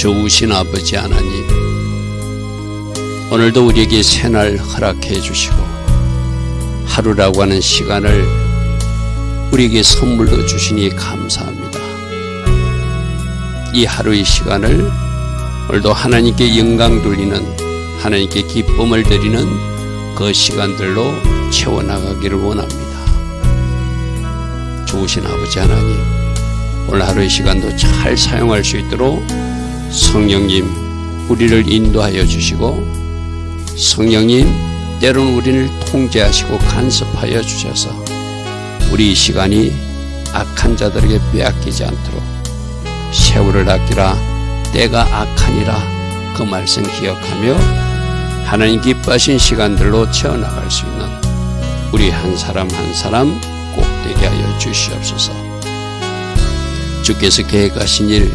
좋으신 아버지 하나님, 오늘도 우리에게 새날 허락해 주시고 하루라고 하는 시간을 우리에게 선물로 주시니 감사합니다. 이 하루의 시간을 오늘도 하나님께 영광 돌리는, 하나님께 기쁨을 드리는 그 시간들로 채워나가기를 원합니다. 좋으신 아버지 하나님, 오늘 하루의 시간도 잘 사용할 수 있도록 성령님 우리를 인도하여 주시고, 성령님 때로는 우리를 통제하시고 간섭하여 주셔서 우리 이 시간이 악한 자들에게 빼앗기지 않도록, 세월을 아끼라 때가 악하니라 그 말씀 기억하며 하나님 기뻐하신 시간들로 채워나갈 수 있는 우리 한 사람 한 사람 꼭 되게 하여 주시옵소서. 주께서 계획하신 일,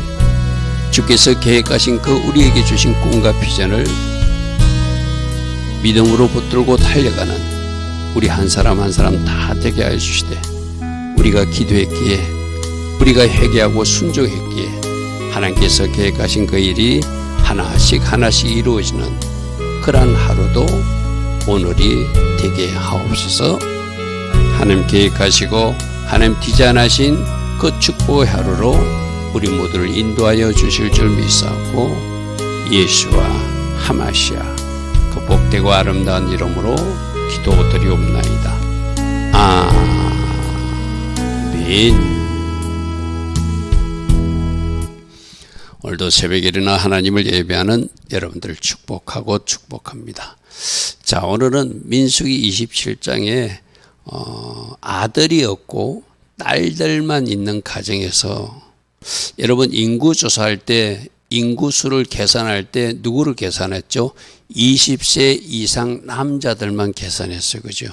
주께서 계획하신 그 우리에게 주신 꿈과 비전을 믿음으로 붙들고 달려가는 우리 한 사람 한 사람 다 되게 하여 주시되, 우리가 기도했기에, 우리가 회개하고 순종했기에 하나님께서 계획하신 그 일이 하나씩 하나씩 이루어지는 그러한 하루도 오늘이 되게 하옵소서. 하나님 계획하시고 하나님 디자인하신 그 축복의 하루로 우리 모두를 인도하여 주실 줄 믿사오고, 예수와 하마시아 그 복되고 아름다운 이름으로 기도드리옵나이다. 아멘. 오늘도 새벽에 일어나 하나님을 예배하는 여러분들 축복하고 축복합니다. 자, 오늘은 민수기 27장에 아들이 없고 딸들만 있는 가정에서, 여러분 인구 조사할 때 인구수를 계산할 때 누구를 계산했죠? 20세 이상 남자들만 계산했어요. 그죠?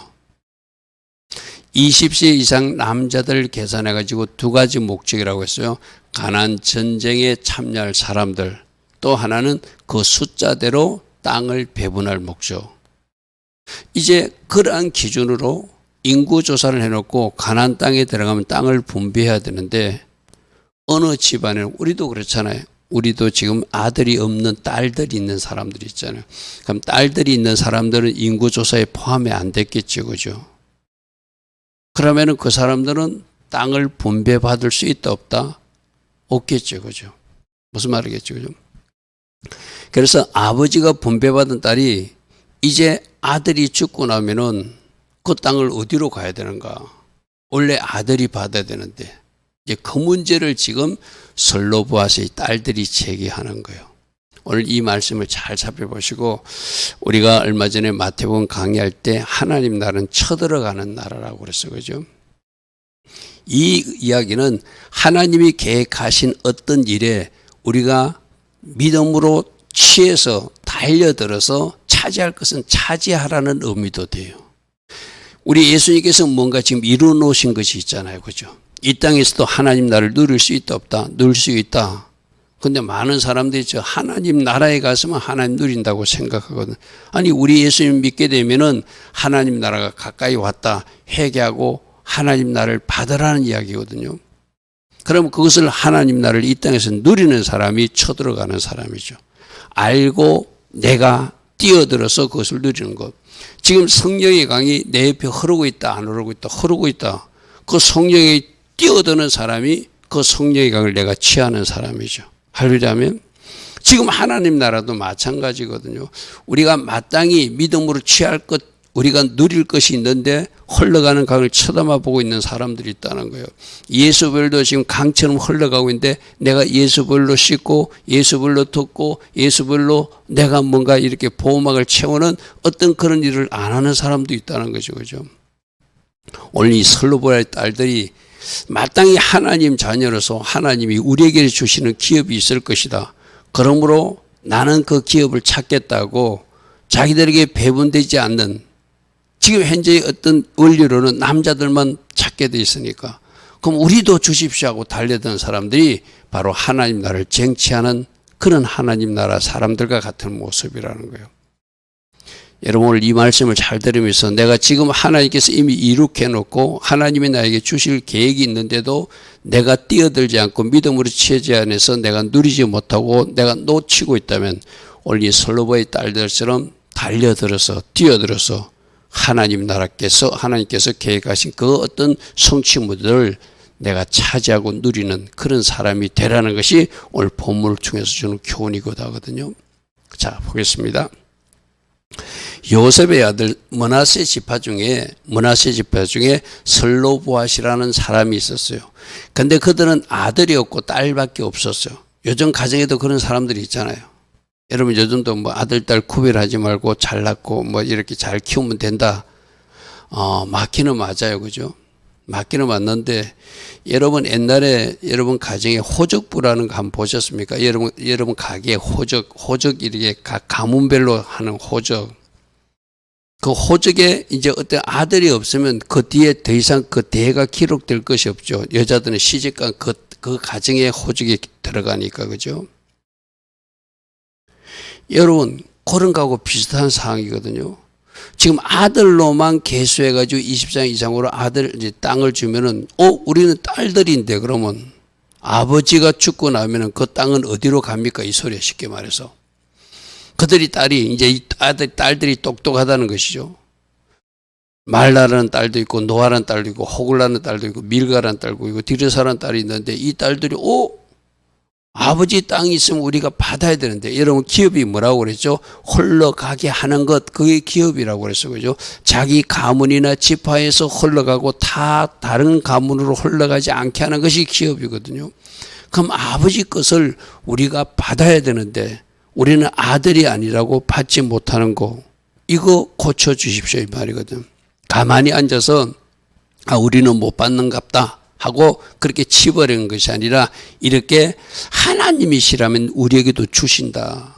20세 이상 남자들 계산해 가지고 두 가지 목적이라고 했어요. 가나안 전쟁에 참여할 사람들, 또 하나는 그 숫자대로 땅을 배분할 목적. 이제 그러한 기준으로 인구 조사를 해놓고 가나안 땅에 들어가면 땅을 분배해야 되는데, 어느 집안에, 우리도 그렇잖아요. 우리도 지금 아들이 없는 딸들이 있는 사람들이 있잖아요. 그럼 딸들이 있는 사람들은 인구 조사에 포함이 안 됐겠죠. 그죠? 그러면은 그 사람들은 땅을 분배받을 수 있다 없다? 없겠죠. 그죠? 무슨 말이겠죠. 그죠? 그래서 아버지가 분배받은 딸이 이제 아들이 죽고 나면은 그 땅을 어디로 가야 되는가? 원래 아들이 받아야 되는데, 이제 그 문제를 지금 슬로보아스의 딸들이 제기하는 거예요. 오늘 이 말씀을 잘 살펴보시고, 우리가 얼마 전에 마태복음 강의할 때 하나님 나라는 쳐들어가는 나라라고 그랬어요. 그죠? 이 이야기는 하나님이 계획하신 어떤 일에 우리가 믿음으로 취해서 달려들어서 차지할 것은 차지하라는 의미도 돼요. 우리 예수님께서 뭔가 지금 이루어 놓으신 것이 있잖아요. 그죠? 이 땅에서도 하나님 나라를 누릴 수 있다 없다? 누릴 수 있다. 근데 많은 사람들이 저 하나님 나라에 가서만 하나님 누린다고 생각하거든. 아니, 우리 예수님 믿게 되면은 하나님 나라가 가까이 왔다, 회개하고 하나님 나라를 받으라는 이야기거든요. 그럼 그것을 하나님 나라를 이 땅에서 누리는 사람이 쳐들어가는 사람이죠. 알고 내가 뛰어들어서 그것을 누리는 것. 지금 성령의 강이 내 옆에 흐르고 있다, 안 흐르고 있다, 흐르고 있다. 그 성령에 뛰어드는 사람이 그 성령의 강을 내가 취하는 사람이죠. 할렐루야면 지금 하나님 나라도 마찬가지거든요. 우리가 마땅히 믿음으로 취할 것, 우리가 누릴 것이 있는데 흘러가는 강을 쳐다만 보고 있는 사람들이 있다는 거예요. 예수별도 지금 강처럼 흘러가고 있는데 내가 예수별로 씻고 예수별로 듣고 예수별로 내가 뭔가 이렇게 보호막을 채우는 어떤 그런 일을 안 하는 사람도 있다는 거죠. 그죠? 오늘 이 슬로보아의 딸들이 마땅히 하나님 자녀로서 하나님이 우리에게 주시는 기업이 있을 것이다. 그러므로 나는 그 기업을 찾겠다고 자기들에게 배분되지 않는, 지금 현재의 어떤 원리로는 남자들만 찾게 돼 있으니까 그럼 우리도 주십시오 하고 달려드는 사람들이 바로 하나님 나라를 쟁취하는 그런 하나님 나라 사람들과 같은 모습이라는 거예요. 여러분 오늘 이 말씀을 잘 들으면서 내가 지금 하나님께서 이미 이룩해 놓고 하나님이 나에게 주실 계획이 있는데도 내가 뛰어들지 않고 믿음으로 취하지 않아서 내가 누리지 못하고 내가 놓치고 있다면 오늘 이 솔로몬의 딸들처럼 달려들어서 뛰어들어서 하나님께서 계획하신 그 어떤 성취물들을 내가 차지하고 누리는 그런 사람이 되라는 것이 오늘 본문을 통해서 주는 교훈이기도 하거든요. 자, 보겠습니다. 요셉의 아들 므낫세 지파 중에 슬로보앗이라는 사람이 있었어요. 근데 그들은 아들이 없고 딸밖에 없었어요. 요즘 가정에도 그런 사람들이 있잖아요. 여러분 요즘도 뭐 아들 딸 구별하지 말고 잘났고 뭐 이렇게 잘 키우면 된다. 맞기는 맞아요, 그죠? 맞기는 맞는데 여러분 옛날에 여러분 가정에 호적부라는 거 한번 보셨습니까? 여러분 가게에 호적 이렇게 가문별로 하는 호적. 그 호적에 이제 어떤 아들이 없으면 그 뒤에 더 이상 그 대가 기록될 것이 없죠. 여자들은 시집간 그 가정에 호적이 들어가니까, 그죠? 여러분 그런 거하고 비슷한 상황이거든요. 지금 아들로만 계수해가지고 20장 이상으로 이제 땅을 주면은, 우리는 딸들인데 그러면 아버지가 죽고 나면은 그 땅은 어디로 갑니까? 이 소리야, 쉽게 말해서. 그들이 이제 이 딸들이 똑똑하다는 것이죠. 말라라는 딸도 있고, 노아라는 딸도 있고, 호글라는 딸도 있고, 밀가라는 딸도 있고, 디르사라는 딸이 있는데 이 딸들이, 아버지 땅이 있으면 우리가 받아야 되는데, 여러분 기업이 뭐라고 그랬죠? 흘러가게 하는 것, 그게 기업이라고 그랬어요. 그죠? 자기 가문이나 지파에서 흘러가고 다 다른 가문으로 흘러가지 않게 하는 것이 기업이거든요. 그럼 아버지 것을 우리가 받아야 되는데 우리는 아들이 아니라고 받지 못하는 거, 이거 고쳐주십시오 이 말이거든. 가만히 앉아서 우리는 못 받는갑다 하고 그렇게 치버리는 것이 아니라 이렇게 하나님이시라면 우리에게도 주신다.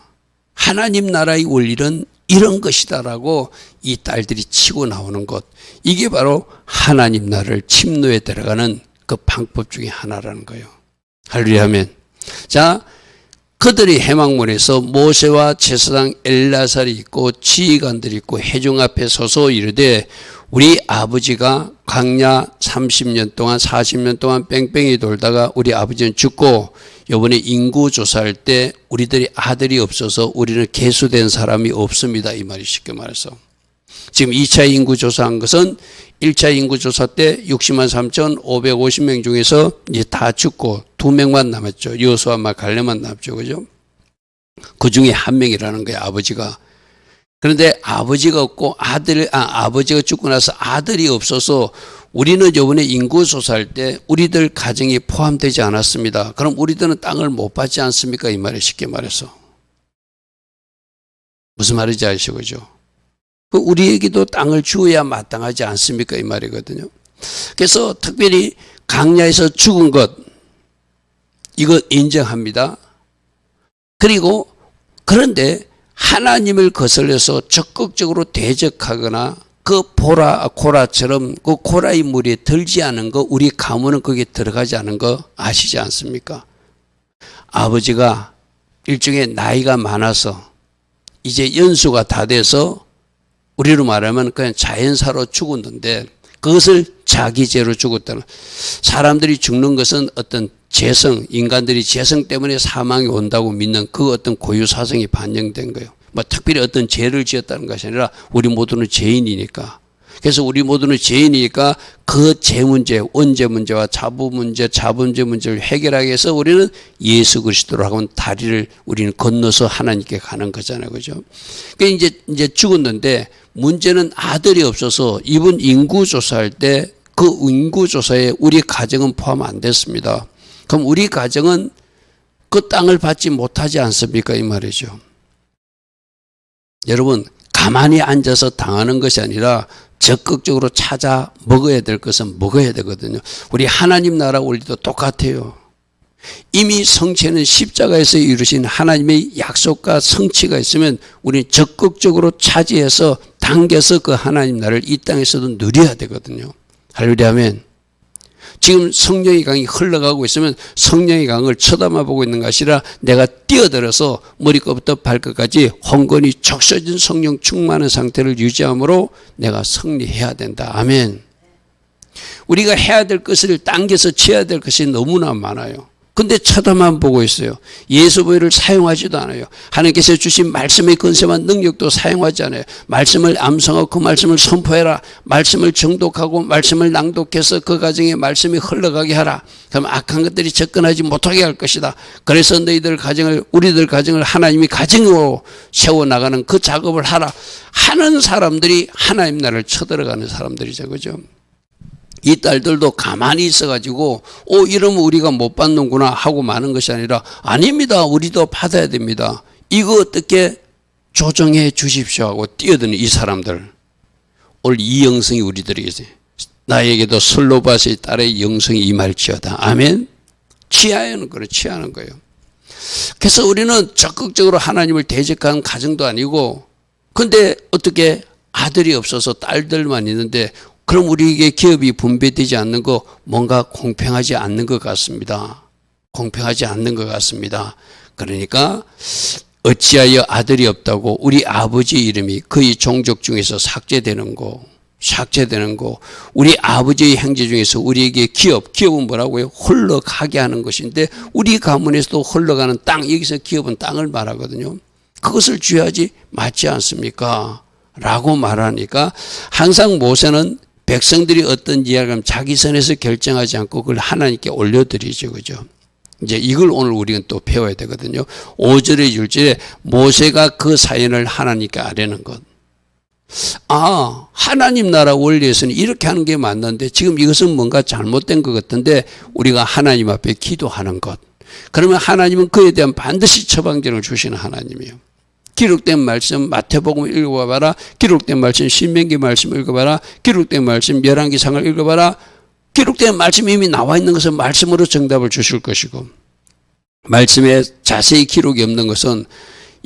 하나님 나라의 원리는 이런 것이다라고 이 딸들이 치고 나오는 것, 이게 바로 하나님 나라를 침노에 들어가는 그 방법 중에 하나라는 거예요. 할렐루야 하면. 자, 그들이 해망문에서 모세와 제사장 엘라살이 있고 지휘관들이 있고 회중 앞에 서서 이르되 우리 아버지가 광야 30년 동안 40년 동안 뺑뺑이 돌다가 우리 아버지는 죽고 이번에 인구 조사할 때 우리들이 아들이 없어서 우리는 계수된 사람이 없습니다. 이 말이 쉽게 말해서. 지금 2차 인구 조사한 것은 1차 인구 조사 때 60만 3,550명 중에서 이제 다 죽고 2명만 남았죠. 여호수아와 갈렙만 남았죠. 그죠? 그 중에 한 명이라는 거예요, 아버지가. 그런데 아버지가 없고 아버지가 죽고 나서 아들이 없어서 우리는 이번에 인구 조사할 때 우리들 가정이 포함되지 않았습니다. 그럼 우리들은 땅을 못 받지 않습니까? 이 말이 쉽게 말해서. 무슨 말인지 아시죠? 그죠? 우리에게도 땅을 주어야 마땅하지 않습니까? 이 말이거든요. 그래서 특별히 광야에서 죽은 것, 이거 인정합니다. 그리고 그런데 하나님을 거슬려서 적극적으로 대적하거나 그 고라처럼 그 고라의 무리에 들지 않은 거, 우리 가문은 거기에 들어가지 않은 거 아시지 않습니까? 아버지가 일종의 나이가 많아서 이제 연수가 다 돼서 우리로 말하면 그냥 자연사로 죽었는데 그것을 자기 죄로 죽었다는, 사람들이 죽는 것은 어떤 인간들이 재성 때문에 사망이 온다고 믿는 그 어떤 고유 사성이 반영된 거예요. 뭐 특별히 어떤 죄를 지었다는 것이 아니라 우리 모두는 죄인이니까. 그래서 우리 모두는 죄인이니까 그 죄 문제, 원죄 문제와 자부 문제, 자범죄 문제를 해결하기 위해서 우리는 예수 그리스도로 하고 다리를 우리는 건너서 하나님께 가는 거잖아요. 그죠? 그러니까 이제 죽었는데 문제는 아들이 없어서 이번 인구조사할 때 그 인구조사에 우리 가정은 포함 안 됐습니다. 그럼 우리 가정은 그 땅을 받지 못하지 않습니까? 이 말이죠. 여러분, 가만히 앉아서 당하는 것이 아니라 적극적으로 찾아 먹어야 될 것은 먹어야 되거든요. 우리 하나님 나라 원리도 똑같아요. 이미 성취는 십자가에서 이루신 하나님의 약속과 성취가 있으면 우리는 적극적으로 차지해서 당겨서 그 하나님 나라를 이 땅에서도 누려야 되거든요. 할렐루야 아멘. 지금 성령의 강이 흘러가고 있으면 성령의 강을 쳐다만 보고 있는 것이 아니라 내가 뛰어들어서 머리끝부터 발끝까지 hon건히 적셔진 성령 충만한 상태를 유지함으로 내가 승리해야 된다. 아멘. 우리가 해야 될 것을 당겨서 취해야 될 것이 너무나 많아요. 근데 쳐다만 보고 있어요. 예수 보혈을 사용하지도 않아요. 하나님께서 주신 말씀의 권세와 능력도 사용하지 않아요. 말씀을 암송하고 그 말씀을 선포해라. 말씀을 정독하고 말씀을 낭독해서 그 가정에 말씀이 흘러가게 하라. 그럼 악한 것들이 접근하지 못하게 할 것이다. 그래서 너희들 가정을, 우리들 가정을 하나님이 가정으로 세워나가는 그 작업을 하라. 하는 사람들이 하나님 나라를 쳐들어가는 사람들이죠. 그죠? 이 딸들도 가만히 있어가지고 이러면 우리가 못 받는구나 하고 마는 것이 아니라 아닙니다. 우리도 받아야 됩니다. 이거 어떻게 조정해 주십시오 하고 뛰어드는 이 사람들. 오늘 이 영성이 우리들에게 있어요. 나에게도 슬로바스의 딸의 영성이 임할지어다. 아멘. 취하는 거예요. 그래서 우리는 적극적으로 하나님을 대적하는 가정도 아니고 근데 어떻게 아들이 없어서 딸들만 있는데 그럼 우리에게 기업이 분배되지 않는 거 뭔가 공평하지 않는 것 같습니다. 공평하지 않는 것 같습니다. 그러니까 어찌하여 아들이 없다고 우리 아버지 이름이 그의 종족 중에서 삭제되는 거, 우리 아버지의 형제 중에서 우리에게 기업은 뭐라고요? 흘러가게 하는 것인데 우리 가문에서도 흘러가는 땅, 여기서 기업은 땅을 말하거든요. 그것을 주의하지 맞지 않습니까? 라고 말하니까 항상 모세는 백성들이 어떤 이야기를 자기 선에서 결정하지 않고 그걸 하나님께 올려드리죠. 그죠? 이제 이걸 오늘 우리는 또 배워야 되거든요. 5절에 6절에 모세가 그 사연을 하나님께 아뢰는 것. 하나님 나라 원리에서는 이렇게 하는 게 맞는데 지금 이것은 뭔가 잘못된 것 같은데 우리가 하나님 앞에 기도하는 것. 그러면 하나님은 그에 대한 반드시 처방전을 주시는 하나님이에요. 기록된 말씀 마태복음 읽어봐라. 기록된 말씀 신명기 말씀 읽어봐라. 기록된 말씀 열왕기상을 읽어봐라. 기록된 말씀이 이미 나와 있는 것은 말씀으로 정답을 주실 것이고 말씀에 자세히 기록이 없는 것은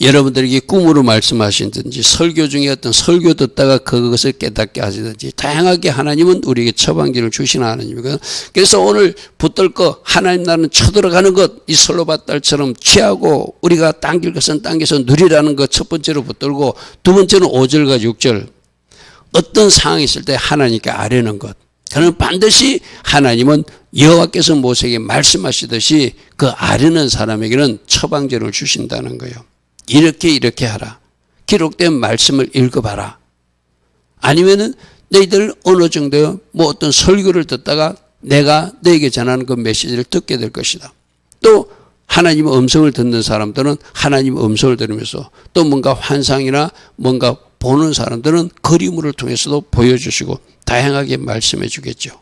여러분들에게 꿈으로 말씀하시든지 설교 중에 어떤 설교 듣다가 그것을 깨닫게 하시든지 다양하게 하나님은 우리에게 처방전을 주시는 하나님이거든요. 그래서 오늘 붙들 거 하나님 나라는 쳐들어가는 것 이 슬로바 딸처럼 취하고 우리가 당길 것은 당겨서 누리라는 것 첫 번째로 붙들고 두 번째는 5절과 6절 어떤 상황이 있을 때 하나님께 아뢰는 것. 그러면 반드시 하나님은 여호와께서 모세에게 말씀하시듯이 그 아뢰는 사람에게는 처방전을 주신다는 거예요. 이렇게 하라. 기록된 말씀을 읽어봐라. 아니면은 너희들 어느 정도 어떤 설교를 듣다가 내가 너에게 전하는 그 메시지를 듣게 될 것이다. 또 하나님의 음성을 듣는 사람들은 하나님의 음성을 들으면서 또 뭔가 환상이나 뭔가 보는 사람들은 그림을 통해서도 보여주시고 다양하게 말씀해 주겠죠.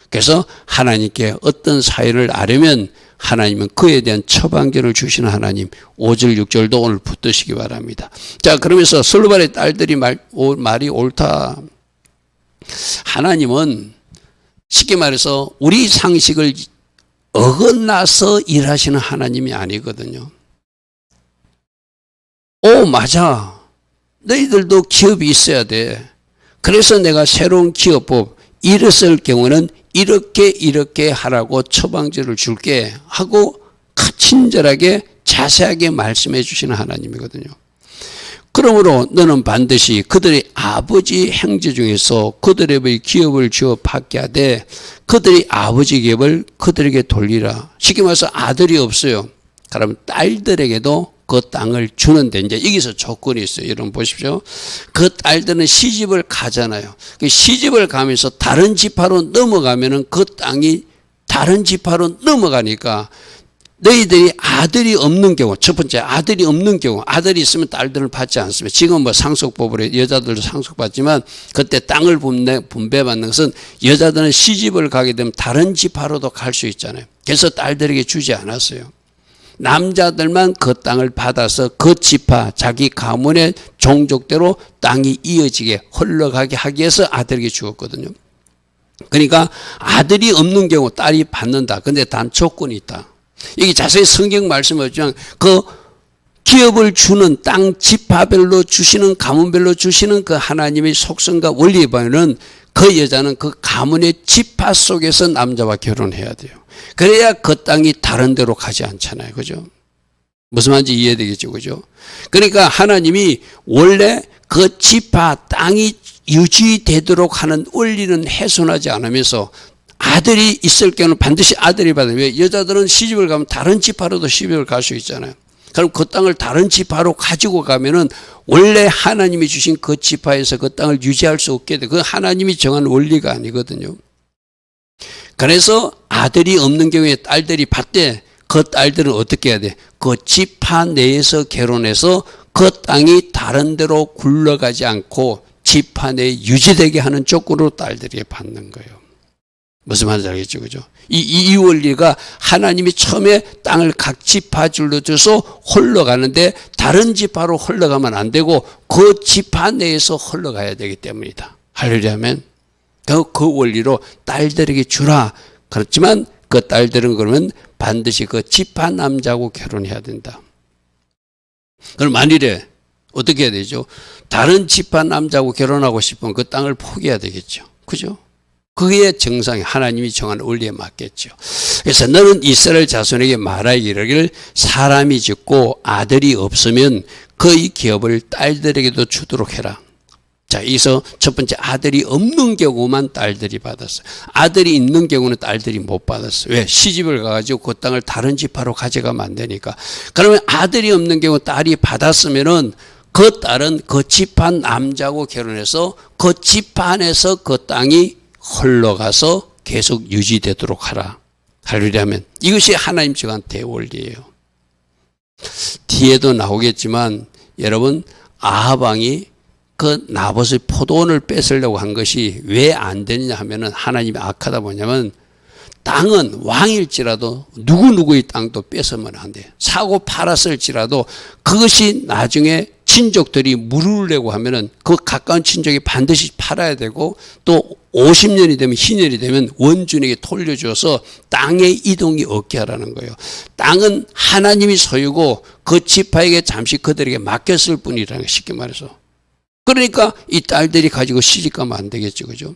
그래서 하나님께 어떤 사연을 아뢰면 하나님은 그에 대한 처방전을 주시는 하나님 5절 6절도 오늘 붙드시기 바랍니다. 자 그러면서 솔로바의 딸들이 말이 옳다. 하나님은 쉽게 말해서 우리 상식을 어긋나서 일하시는 하나님이 아니거든요. 맞아. 너희들도 기업이 있어야 돼. 그래서 내가 새로운 기업법 이랬을 경우는 이렇게 하라고 처방전을 줄게 하고 친절하게 자세하게 말씀해 주시는 하나님이거든요. 그러므로 너는 반드시 그들의 아버지 형제 중에서 그들의 기업을 주어 받게 하되 그들의 아버지 기업을 그들에게 돌리라. 쉽게 말해서 아들이 없어요. 그러면 딸들에게도 그 땅을 주는데 이제 여기서 조건이 있어요. 여러분 보십시오. 그 딸들은 시집을 가잖아요. 그 시집을 가면서 다른 지파로 넘어가면은 그 땅이 다른 지파로 넘어가니까 너희들이 아들이 없는 경우, 첫 번째 아들이 없는 경우, 아들이 있으면 딸들을 받지 않습니다. 지금 상속법으로 여자들도 상속받지만 그때 땅을 분배받는 것은 여자들은 시집을 가게 되면 다른 지파로도 갈 수 있잖아요. 그래서 딸들에게 주지 않았어요. 남자들만 그 땅을 받아서 그 지파 자기 가문의 종족대로 땅이 이어지게 흘러가게 하기 위해서 아들에게 주었거든요. 그러니까 아들이 없는 경우 딸이 받는다. 근데 단 조건이 있다. 여기 자세히 성경 말씀하지만 그 기업을 주는 땅 지파별로 주시는 가문별로 주시는 그 하나님의 속성과 원리에 보면은 그 여자는 그 가문의 지파 속에서 남자와 결혼해야 돼요. 그래야 그 땅이 다른 데로 가지 않잖아요. 그죠? 무슨 말인지 이해되겠죠. 그죠? 그러니까 하나님이 원래 그 지파 땅이 유지되도록 하는 원리는 훼손하지 않으면서 아들이 있을 경우는 반드시 아들이 받아요. 왜? 여자들은 시집을 가면 다른 지파로도 시집을 갈 수 있잖아요. 그럼 그 땅을 다른 지파로 가지고 가면은 원래 하나님이 주신 그 지파에서 그 땅을 유지할 수 없게 돼. 그 하나님이 정한 원리가 아니거든요. 그래서 아들이 없는 경우에 딸들이 받되 그 딸들은 어떻게 해야 돼? 그 지파 내에서 결혼해서 그 땅이 다른 데로 굴러가지 않고 지파 내에 유지되게 하는 조건으로 딸들이 받는 거예요. 무슨 말인지 알겠죠? 그죠? 이 원리가 하나님이 처음에 땅을 각 지파줄로 줘서 흘러가는데 다른 지파로 흘러가면 안 되고 그 지파 내에서 흘러가야 되기 때문이다. 할렐루야면 그 원리로 딸들에게 주라. 그렇지만 그 딸들은 그러면 반드시 그 지파 남자하고 결혼해야 된다. 그럼 만일에 어떻게 해야 되죠? 다른 지파 남자하고 결혼하고 싶으면 그 땅을 포기해야 되겠죠. 그죠? 그게 정상이 하나님이 정한 원리에 맞겠죠. 그래서 너는 이스라엘 자손에게 말하기를 사람이 죽고 아들이 없으면 그의 기업을 딸들에게도 주도록 해라. 자, 여기서 첫 번째 아들이 없는 경우만 딸들이 받았어요. 아들이 있는 경우는 딸들이 못 받았어요. 왜? 시집을 가가지고 그 땅을 다른 지파로 가져가면 안 되니까. 그러면 아들이 없는 경우 딸이 받았으면은 그 딸은 그 지파 남자하고 결혼해서 그 지파 안에서 그 땅이 흘러가서 계속 유지되도록 하라. 할렐루야면 이것이 하나님 정한 대원리예요. 뒤에도 나오겠지만 여러분 아합 왕이 그 나봇의 포도원을 뺏으려고 한 것이 왜 안 되느냐 하면은 하나님이 악하다 뭐냐면 땅은 왕일지라도 누구누구의 땅도 뺏으면 안 돼요. 사고 팔았을지라도 그것이 나중에 친족들이 물으려고 하면은 그 가까운 친족이 반드시 팔아야 되고 또 50년이 되면 희년이 되면 원주인에게 돌려줘서 땅의 이동이 없게 하라는 거예요. 땅은 하나님이 소유고 그 지파에게 잠시 그들에게 맡겼을 뿐이라는 거예요. 쉽게 말해서. 그러니까 이 딸들이 가지고 시집가면 안 되겠죠. 그죠?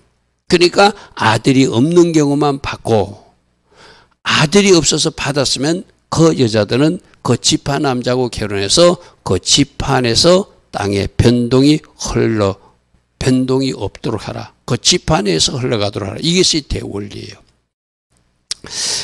그러니까 아들이 없는 경우만 받고 아들이 없어서 받았으면 그 여자들은 그 지파 남자하고 결혼해서 그 지파 안에서 땅에 변동이 없도록 하라. 그 지파 내에서 흘러가도록 하라. 이것이 대원리예요.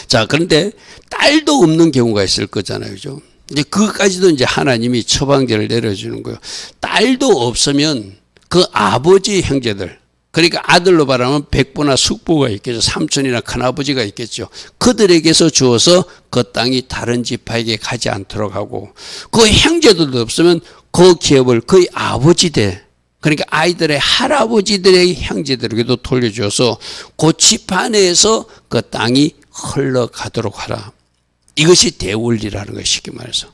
자, 그런데 딸도 없는 경우가 있을 거잖아요. 그죠? 이제 그것까지도 이제 하나님이 처방제를 내려주는 거예요. 딸도 없으면 그 아버지 형제들, 그러니까 아들로 말하면 백부나 숙부가 있겠죠. 삼촌이나 큰아버지가 있겠죠. 그들에게서 주어서 그 땅이 다른 지파에게 가지 않도록 하고 그 형제들도 없으면 그 기업을 거의 아버지들, 그러니까 아이들의 할아버지들의 형제들에게도 돌려주어서 그 지파 내에서 그 땅이 흘러가도록 하라. 이것이 대원리라는 것이 쉽게 말해서.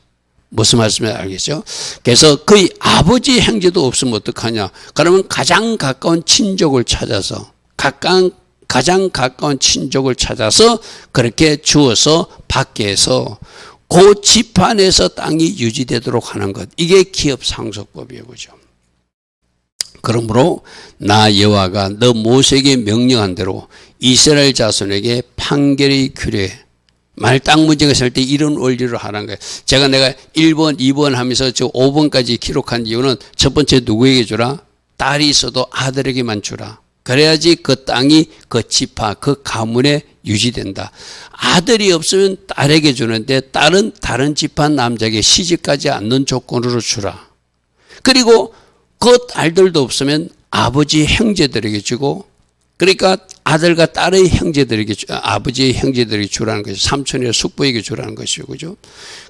무슨 말씀인지 알겠죠? 그래서 거의 아버지 형제도 없으면 어떡하냐? 그러면 가장 가까운 친족을 찾아서 가장 가까운 친족을 찾아서 그렇게 주어서 밖에서 그 지판에서 땅이 유지되도록 하는 것. 이게 기업 상속법이에요. 그죠? 그러므로 나 여호와가 너 모세에게 명령한 대로 이스라엘 자손에게 판결의 규례 만일 땅 문제가 있을 때 이런 원리로 하는 거예요. 내가 1번, 2번 하면서 저 5번까지 기록한 이유는 첫 번째 누구에게 주라? 딸이 있어도 아들에게만 주라. 그래야지 그 땅이 그 지파, 그 가문에 유지된다. 아들이 없으면 딸에게 주는데 딸은 다른 지파 남자에게 시집가지 않는 조건으로 주라. 그리고 그 딸들도 없으면 아버지 형제들에게 주고 그러니까 아들과 딸의 형제들에게 아버지의 형제들에게 주라는 것이 삼촌이나 숙부에게 주라는 것이죠. 그죠?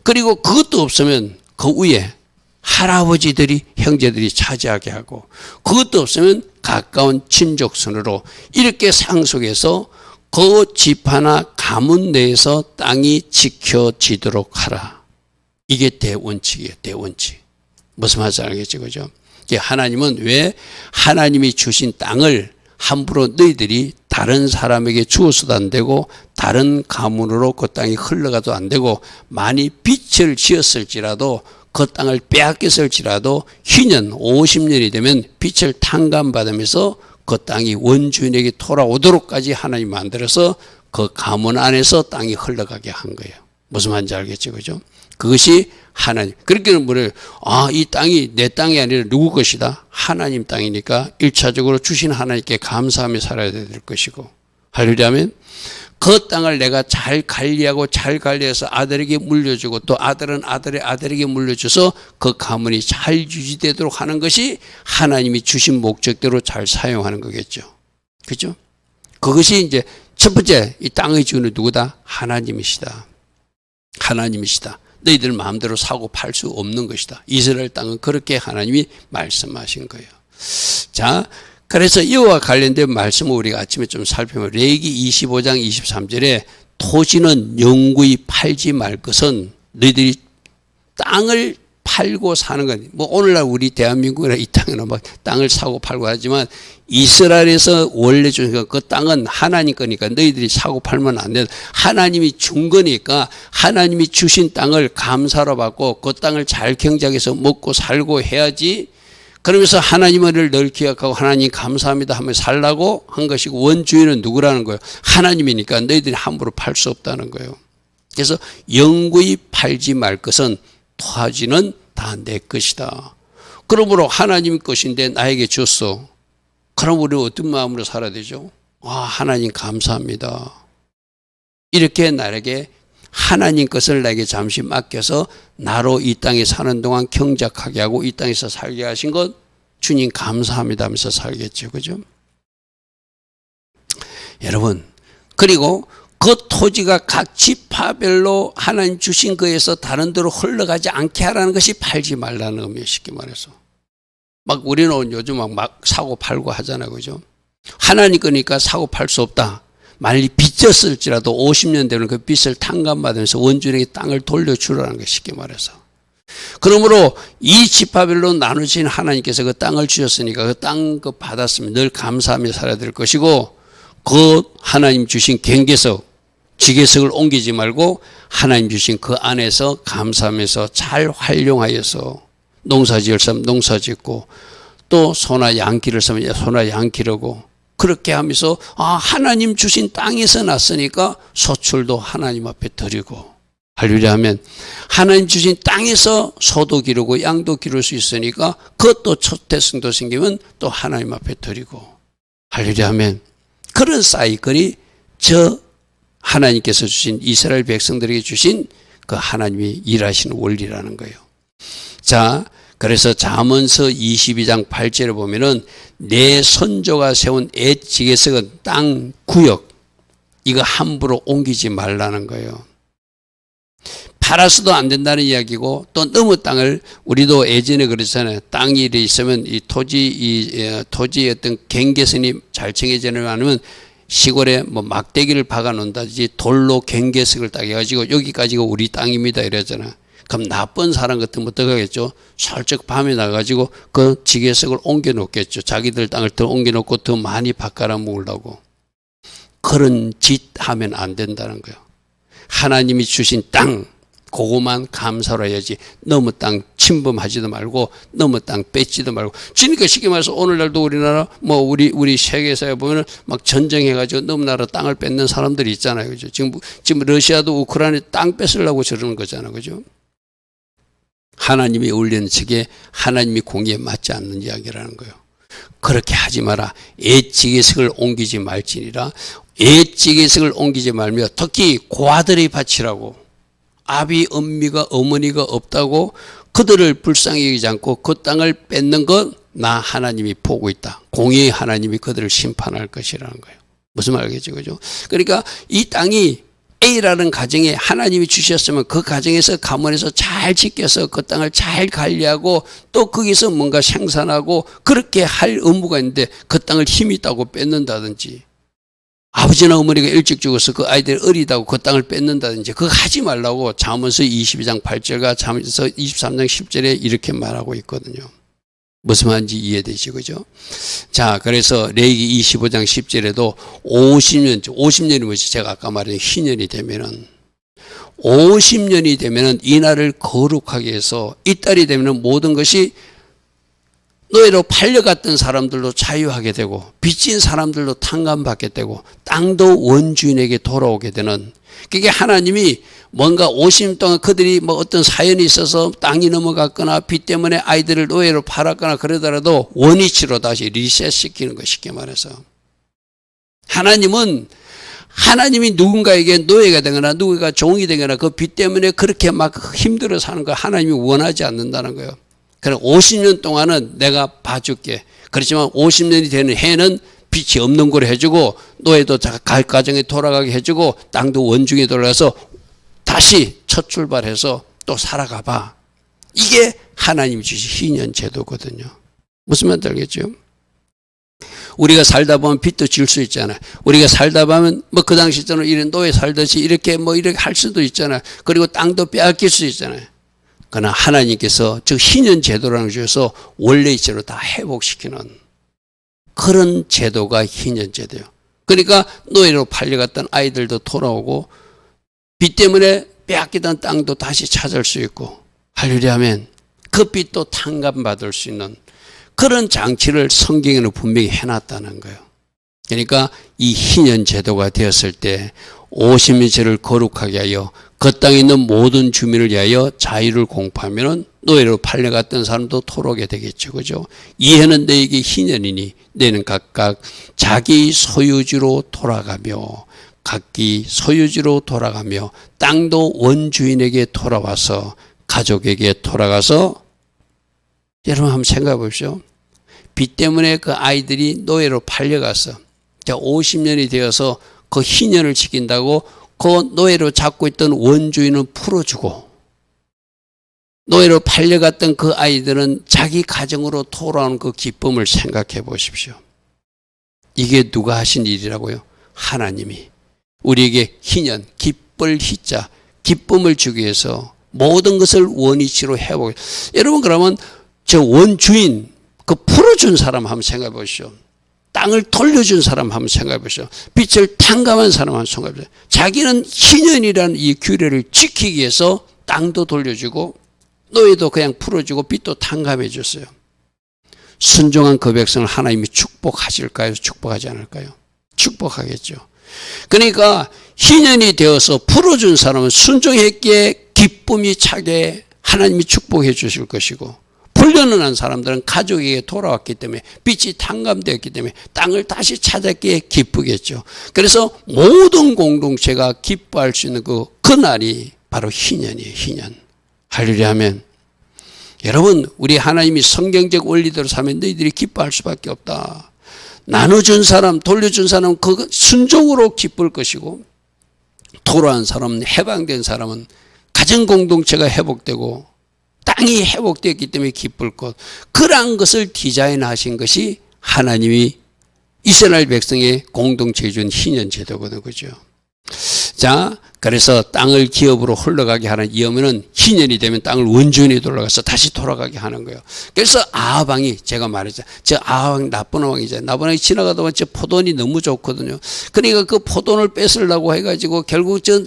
그리고 그것도 없으면 그 위에 할아버지들이 형제들이 차지하게 하고 그것도 없으면 가까운 친족선으로 이렇게 상속해서 그 지파나 가문 내에서 땅이 지켜지도록 하라. 이게 대원칙이에요. 대원칙. 무슨 말인지 알겠죠? 그죠? 하나님은 왜 하나님이 주신 땅을 함부로 너희들이 다른 사람에게 주어서도 안 되고 다른 가문으로 그 땅이 흘러가도 안 되고 많이 빚을 지었을지라도 그 땅을 빼앗겼을지라도 희년 50년이 되면 빚을 탕감받으면서 그 땅이 원주인에게 돌아오도록까지 하나님 만들어서 그 가문 안에서 땅이 흘러가게 한 거예요. 무슨 말인지 알겠죠, 그죠? 그것이 하나님. 그렇게는 뭐래요? 이 땅이 내 땅이 아니라 누구 것이다? 하나님 땅이니까 1차적으로 주신 하나님께 감사하며 살아야 될 것이고, 할렐루야면 그 땅을 내가 잘 관리하고 잘 관리해서 아들에게 물려주고 또 아들은 아들의 아들에게 물려줘서 그 가문이 잘 유지되도록 하는 것이 하나님이 주신 목적대로 잘 사용하는 거겠죠. 그죠? 그것이 이제 첫 번째, 이 땅의 주인은 누구다? 하나님이시다. 하나님이시다. 너희들 마음대로 사고 팔 수 없는 것이다. 이스라엘 땅은 그렇게 하나님이 말씀하신 거예요. 자, 그래서 이와 관련된 말씀을 우리가 아침에 좀 살펴보면 레위기 25장 23절에 토지는 영구히 팔지 말 것은 너희들이 땅을 팔고 사는 건 뭐 오늘날 우리 대한민국이나 이 땅에는 막 땅을 사고 팔고 하지만 이스라엘에서 원래 주니까 그 땅은 하나님 거니까 너희들이 사고 팔면 안 된다. 하나님이 준 거니까 하나님이 주신 땅을 감사로 받고 그 땅을 잘 경작해서 먹고 살고 해야지. 그러면서 하나님을 늘 기억하고 하나님 감사합니다 하며 살라고 한 것이고 원주인은 누구라는 거예요? 하나님이니까 너희들이 함부로 팔 수 없다는 거예요. 그래서 영구히 팔지 말 것은 토지는 다 내 것이다. 그러므로 하나님 것인데 나에게 줬어. 그럼 우리는 어떤 마음으로 살아야 되죠? 하나님 감사합니다. 이렇게 나에게 하나님 것을 나에게 잠시 맡겨서 나로 이 땅에 사는 동안 경작하게 하고 이 땅에서 살게 하신 것 주님 감사합니다 하면서 살겠죠. 그죠? 여러분, 그리고 그 토지가 각 지파별로 하나님 주신 거에서 다른 데로 흘러가지 않게 하라는 것이 팔지 말라는 의미예요. 쉽게 말해서. 막 우리는 요즘 막 사고 팔고 하잖아요. 그죠? 하나님 거니까 사고 팔 수 없다. 만일 빚졌을지라도 50년 되면 그 빚을 탕감받으면서 원주인에게 땅을 돌려주라는 거 쉽게 말해서. 그러므로 이 지파별로 나누신 하나님께서 그 땅을 주셨으니까 그 땅 받았으면 늘 감사하며 살아야 될 것이고 그 하나님 주신 경계석, 지계석을 옮기지 말고 하나님 주신 그 안에서 감사하면서 잘 활용하여서 농사 지을 사람 농사 짓고 또 소나 양 기를 사면 소나 양 기르고 그렇게 하면서 하나님 주신 땅에서 났으니까 소출도 하나님 앞에 드리고 할렐루야 하면 하나님 주신 땅에서 소도 기르고 양도 기를 수 있으니까 그것도 초대성도 생기면 또 하나님 앞에 드리고 할렐루야 하면 그런 사이클이 저 하나님께서 주신 이스라엘 백성들에게 주신 그 하나님이 일하시는 원리라는 거예요. 자, 그래서 잠언서 22장 8절에 보면은 내 선조가 세운 지계석은 땅 구역 이거 함부로 옮기지 말라는 거예요. 팔아서도 안 된다는 이야기고 또 너무 땅을 우리도 예전에 그랬잖아요. 땅이 있으면 이 토지의 어떤 경계선이 잘 정해지지 않으면 시골에 뭐 막대기를 박아 놓는다든지 돌로 경계석을 딱 해가지고 여기까지가 우리 땅입니다 이러잖아요. 그럼 나쁜 사람 같으면 어떡하겠죠? 살짝 밤에 나가지고 그 지계석을 옮겨 놓겠죠. 자기들 땅을 더 옮겨 놓고 더 많이 바꿔라 먹으려고. 그런 짓 하면 안 된다는 거예요. 하나님이 주신 땅 그거만 감사로 해야지 너무 땅 침범하지도 말고 너무 땅 뺏지도 말고. 그러니까 쉽게 말해서 오늘날도 우리나라 뭐 우리 세계사에 보면은 막 전쟁해가지고 너무 나라 땅을 뺏는 사람들이 있잖아요. 그죠? 지금 러시아도 우크라이나에 땅 뺏으려고 저러는 거잖아요. 그죠? 하나님이 올리는 책에 하나님이 공의에 맞지 않는 이야기라는 거예요. 그렇게 하지 마라. 애지계석을 옮기지 말지니라. 애지계석을 옮기지 말며 특히 고아들의 밭이라고 아비 엄미가 어머니가 없다고 그들을 불쌍히 여기지 않고 그 땅을 뺏는 것 나 하나님이 보고 있다. 공의의 하나님이 그들을 심판할 것이라는 거예요. 무슨 말이겠죠, 그죠? 그러니까 이 땅이 A라는 가정에 하나님이 주셨으면 그 가정에서 가문에서 잘 지켜서 그 땅을 잘 관리하고 또 거기서 뭔가 생산하고 그렇게 할 의무가 있는데 그 땅을 힘이 있다고 뺏는다든지 아버지나 어머니가 일찍 죽어서 그 아이들이 어리다고 그 땅을 뺏는다든지 그거 하지 말라고 잠언서 22장 8절과 잠언서 23장 10절에 이렇게 말하고 있거든요. 무슨 말인지 이해되시죠? 그죠? 자, 그래서 레위기 25장 10절에도 50년이 뭐지? 제가 아까 말한 희년이 되면은 50년이 되면은 이 날을 거룩하게 해서 이 달이 되면은 모든 것이 노예로 팔려갔던 사람들도 자유하게 되고 빚진 사람들도 탕감받게 되고 땅도 원주인에게 돌아오게 되는, 그게 하나님이 뭔가 50년 동안 그들이 뭐 어떤 사연이 있어서 땅이 넘어갔거나 빚 때문에 아이들을 노예로 팔았거나 그러더라도 원위치로 다시 리셋시키는 거, 쉽게 말해서. 하나님이 누군가에게 노예가 되거나 누군가 종이 되거나 그 빚 때문에 그렇게 막 힘들어 사는 거 하나님이 원하지 않는다는 거예요. 그래 50년 동안은 내가 봐줄게. 그렇지만 50년이 되는 해는 빚이 없는 걸 해주고 노예도 갈 가정에 돌아가게 해주고 땅도 원중에 돌아가서 다시 첫 출발해서 또 살아가 봐. 이게 하나님이 주신 희년 제도거든요. 무슨 말인지 알겠죠? 우리가 살다 보면 빚도 질 수 있잖아요. 우리가 살다 보면 뭐 그 당시 때는 이런 노예 살듯이 이렇게 할 수도 있잖아요. 그리고 땅도 빼앗길 수 있잖아요. 그러나 하나님께서 즉 희년 제도라는 걸 주셔서 원래의 제로 다 회복시키는 그런 제도가 희년 제도예요. 그러니까 노예로 팔려갔던 아이들도 돌아오고 빚 때문에 빼앗기던 땅도 다시 찾을 수 있고, 할렐루야 하면 그 빚도 탕감받을 수 있는 그런 장치를 성경에는 분명히 해놨다는 거예요. 그러니까 이 희년 제도가 되었을 때 50년 죄를 거룩하게 하여 그 땅에 있는 모든 주민을 위하여 자유를 공포하면 노예로 팔려갔던 사람도 돌아오게 되겠죠. 그죠? 이해는 너에게 희년이니 너는 각각 자기 소유지로 돌아가며 각기 소유지로 돌아가며 땅도 원주인에게 돌아와서 가족에게 돌아가서, 여러분 한번 생각해 보십시오. 빚 때문에 그 아이들이 노예로 팔려가서 50년이 되어서 그 희년을 지킨다고 그 노예로 잡고 있던 원주인은 풀어주고 노예로 팔려갔던 그 아이들은 자기 가정으로 돌아오는 그 기쁨을 생각해 보십시오. 이게 누가 하신 일이라고요? 하나님이 우리에게 희년, 기쁠 희자, 기쁨을 주기 위해서 모든 것을 원위치로 해보고, 여러분 그러면 저 원주인 그 풀어준 사람 한번 생각해 보시죠. 땅을 돌려준 사람 한번 생각해 보시죠. 빚을 탕감한 사람 한번 생각해 보시죠. 자기는 희년이라는 이 규례를 지키기 위해서 땅도 돌려주고 노예도 그냥 풀어주고 빚도 탕감해 줬어요. 순종한 그 백성을 하나님이 축복하실까요? 축복하지 않을까요? 축복하겠죠. 그러니까 희년이 되어서 풀어준 사람은 순종했기에 기쁨이 차게 하나님이 축복해 주실 것이고, 풀려난 사람들은 가족에게 돌아왔기 때문에 빚이 탕감되었기 때문에 땅을 다시 찾았기에 기쁘겠죠. 그래서 모든 공동체가 기뻐할 수 있는 그 날이 바로 희년이에요. 희년. 할렐루야 하면, 여러분 우리 하나님이 성경적 원리대로 살면 너희들이 기뻐할 수밖에 없다. 나눠준 사람, 돌려준 사람은 그 순종으로 기쁠 것이고, 돌아온 사람은, 해방된 사람은 가정 공동체가 회복되고 땅이 회복되었기 때문에 기쁠 것, 그러한 것을 디자인하신 것이 하나님이 이스라엘 백성의 공동체에 준 희년 제도거든요. 그죠? 자, 그래서 땅을 기업으로 흘러가게 하는 이 의미는 희년이 되면 땅을 원주인이 돌아가서 다시 돌아가게 하는 거예요. 그래서 아합 왕이, 제가 말했죠. 저 아합 왕 나쁜 왕이잖아요. 나쁜 왕이 지나가다 보면 저 포도원이 너무 좋거든요. 그러니까 그 포도원을 뺏으려고 해가지고 결국 저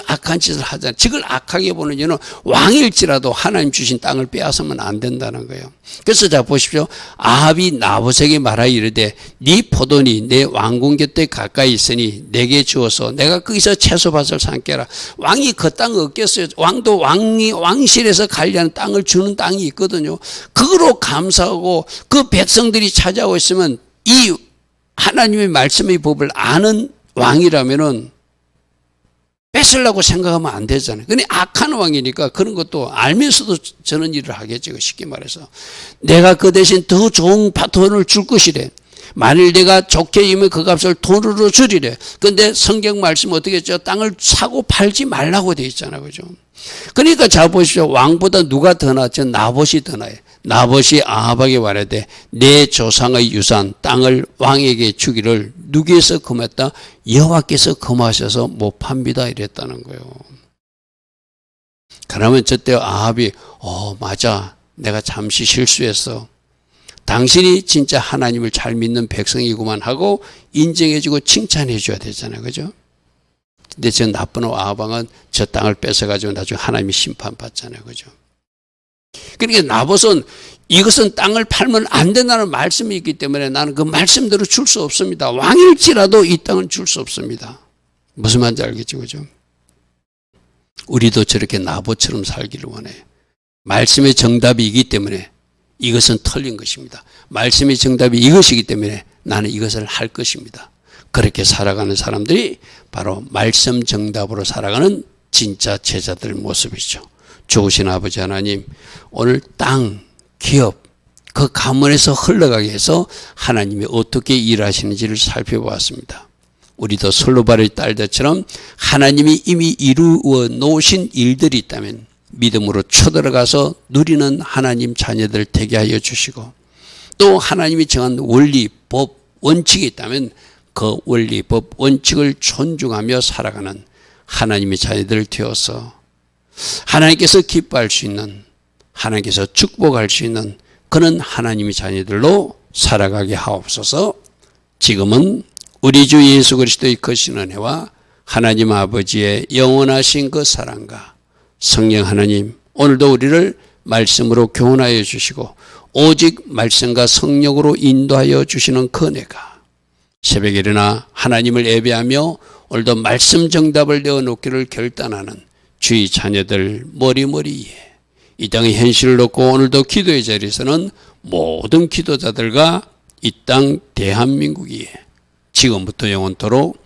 악한 짓을 하잖아요. 즉을 악하게 보는 이유는 왕일지라도 하나님 주신 땅을 빼앗으면 안 된다는 거예요. 그래서 자 보십시오. 아합이 나봇에게 말하여 이르되 네 포도원이 내 왕궁 곁에 가까이 있으니 내게 주어서 내가 거기서 채소밭을 삼게라. 왕이 그 땅 얻겠어요. 왕도 왕실에서 관리하는 땅을 주는 땅이 있거든요. 그거로 감사하고 그 백성들이 찾아오 있으면 이 하나님의 말씀의 법을 아는 왕이라면은 뺏으려고 생각하면 안 되잖아요. 근데 악한 왕이니까 그런 것도 알면서도 저런 일을 하겠죠. 쉽게 말해서. 내가 그 대신 더 좋은 돈을 줄 것이래. 만일 내가 좋게 이면 그 값을 돈으로 주리래. 그런데 성경 말씀 어떻게 했죠? 땅을 사고 팔지 말라고 되어 있잖아요. 그죠? 그러니까 자 보십시오. 왕보다 누가 더 낫죠? 나봇이 더 나아요. 나봇이 아합에게 말하되 내 조상의 유산 땅을 왕에게 주기를 누구에서 금했다? 여호와께서 금하셔서 못 팝니다. 이랬다는 거예요. 그러면 저때 아합이 맞아. 내가 잠시 실수했어. 당신이 진짜 하나님을 잘 믿는 백성이구만 하고 인정해주고 칭찬해줘야 되잖아요. 그죠? 근데 저 나쁜 아합 왕은 저 땅을 뺏어가지고 나중에 하나님이 심판받잖아요. 그죠? 그러니까 나봇은 이것은 땅을 팔면 안 된다는 말씀이 있기 때문에 나는 그 말씀대로 줄 수 없습니다. 왕일지라도 이 땅은 줄 수 없습니다. 무슨 말인지 알겠죠, 그죠? 우리도 저렇게 나보처럼 살기를 원해요. 말씀의 정답이기 때문에 이것은 틀린 것입니다. 말씀의 정답이 이것이기 때문에 나는 이것을 할 것입니다. 그렇게 살아가는 사람들이 바로 말씀 정답으로 살아가는 진짜 제자들 모습이죠. 좋으신 아버지 하나님, 오늘 땅, 기업, 그 가문에서 흘러가게 해서 하나님이 어떻게 일하시는지를 살펴보았습니다. 우리도 솔로바의 딸들처럼 하나님이 이미 이루어 놓으신 일들이 있다면 믿음으로 쳐들어가서 누리는 하나님 자녀들 되게 하여 주시고, 또 하나님이 정한 원리, 법, 원칙이 있다면 그 원리, 법, 원칙을 존중하며 살아가는 하나님의 자녀들 되어서 하나님께서 기뻐할 수 있는, 하나님께서 축복할 수 있는 그런 하나님의 자녀들로 살아가게 하옵소서. 지금은 우리 주 예수 그리스도의 크신 은혜와 하나님 아버지의 영원하신 그 사랑과 성령 하나님, 오늘도 우리를 말씀으로 교훈하여 주시고 오직 말씀과 성령으로 인도하여 주시는 그 은혜가 새벽에 일어나 하나님을 예배하며 오늘도 말씀 정답을 내어놓기를 결단하는 주의 자녀들 머리머리에 이 땅의 현실을 놓고 오늘도 기도의 자리에서는 모든 기도자들과 이 땅 대한민국이에 지금부터 영원토록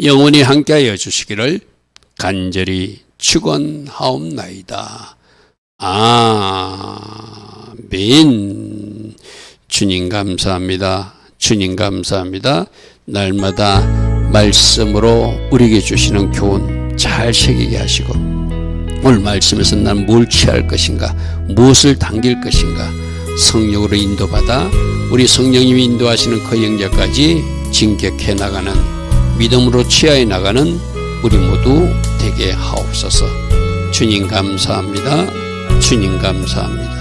영원히 함께하여 주시기를 간절히 축원하옵나이다. 아멘. 주님 감사합니다. 주님 감사합니다. 날마다 말씀으로 우리에게 주시는 교훈 잘 새기게 하시고 오늘 말씀에서 난 뭘 취할 것인가, 무엇을 당길 것인가 성령으로 인도받아 우리 성령님이 인도하시는 그 영역까지 진격해 나가는, 믿음으로 취하여 나가는 우리 모두 되게 하옵소서. 주님 감사합니다. 주님 감사합니다.